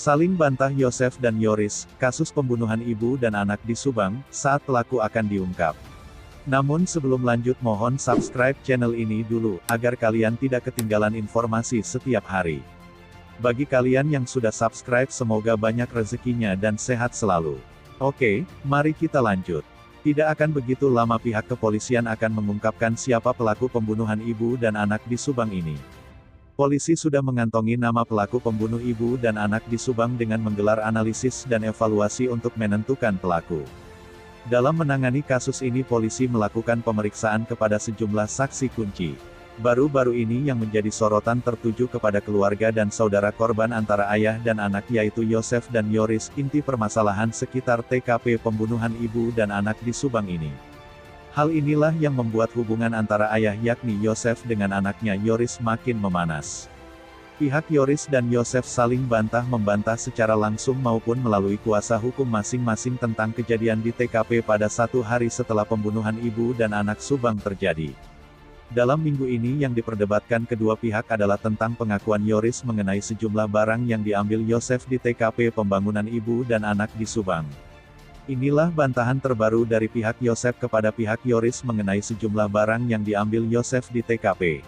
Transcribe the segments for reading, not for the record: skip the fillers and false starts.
Saling bantah Yosef dan Yoris, kasus pembunuhan ibu dan anak di Subang, saat pelaku akan diungkap. Namun sebelum lanjut mohon subscribe channel ini dulu, agar kalian tidak ketinggalan informasi setiap hari. Bagi kalian yang sudah subscribe semoga banyak rezekinya dan sehat selalu. Oke, mari kita lanjut. Tidak akan begitu lama pihak kepolisian akan mengungkapkan siapa pelaku pembunuhan ibu dan anak di Subang ini. Polisi sudah mengantongi nama pelaku pembunuh ibu dan anak di Subang dengan menggelar analisis dan evaluasi untuk menentukan pelaku. Dalam menangani kasus ini polisi melakukan pemeriksaan kepada sejumlah saksi kunci. Baru-baru ini yang menjadi sorotan tertuju kepada keluarga dan saudara korban antara ayah dan anak yaitu Yosef dan Yoris. Inti permasalahan sekitar TKP pembunuhan ibu dan anak di Subang ini. Hal inilah yang membuat hubungan antara ayah yakni Yosef dengan anaknya Yoris makin memanas. Pihak Yoris dan Yosef saling bantah-membantah secara langsung maupun melalui kuasa hukum masing-masing tentang kejadian di TKP pada 1 hari setelah pembunuhan ibu dan anak Subang terjadi. Dalam minggu ini yang diperdebatkan kedua pihak adalah tentang pengakuan Yoris mengenai sejumlah barang yang diambil Yosef di TKP pembangunan ibu dan anak di Subang. Inilah bantahan terbaru dari pihak Yosef kepada pihak Yoris mengenai sejumlah barang yang diambil Yosef di TKP.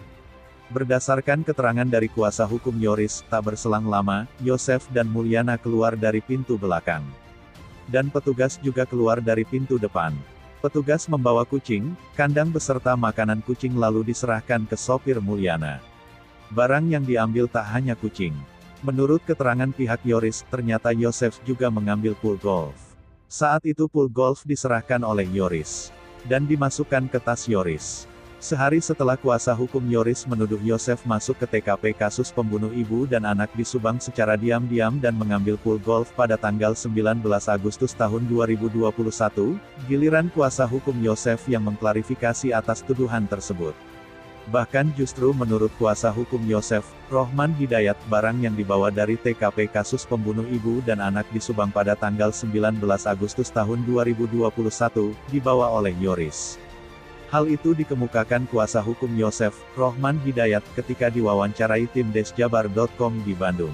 Berdasarkan keterangan dari kuasa hukum Yoris, tak berselang lama, Yosef dan Mulyana keluar dari pintu belakang. Dan petugas juga keluar dari pintu depan. Petugas membawa kucing, kandang beserta makanan kucing lalu diserahkan ke sopir Mulyana. Barang yang diambil tak hanya kucing. Menurut keterangan pihak Yoris, ternyata Yosef juga mengambil pool golf. Saat itu pool golf diserahkan oleh Yoris. Dan dimasukkan ke tas Yoris. Sehari setelah kuasa hukum Yoris menuduh Yosef masuk ke TKP kasus pembunuh ibu dan anak di Subang secara diam-diam dan mengambil pool golf pada tanggal 19 Agustus tahun 2021, giliran kuasa hukum Yosef yang mengklarifikasi atas tuduhan tersebut. Bahkan justru menurut kuasa hukum Yosef, Rohman Hidayat, barang yang dibawa dari TKP kasus pembunuh ibu dan anak di Subang pada tanggal 19 Agustus tahun 2021, dibawa oleh Yoris. Hal itu dikemukakan kuasa hukum Yosef, Rohman Hidayat, ketika diwawancarai tim Desjabar.com di Bandung.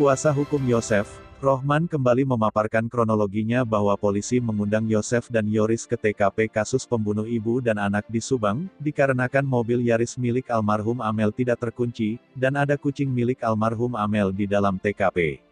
Kuasa hukum Yosef, Rohman kembali memaparkan kronologinya bahwa polisi mengundang Yosef dan Yoris ke TKP kasus pembunuh ibu dan anak di Subang, dikarenakan mobil Yaris milik almarhum Amel tidak terkunci, dan ada kucing milik almarhum Amel di dalam TKP.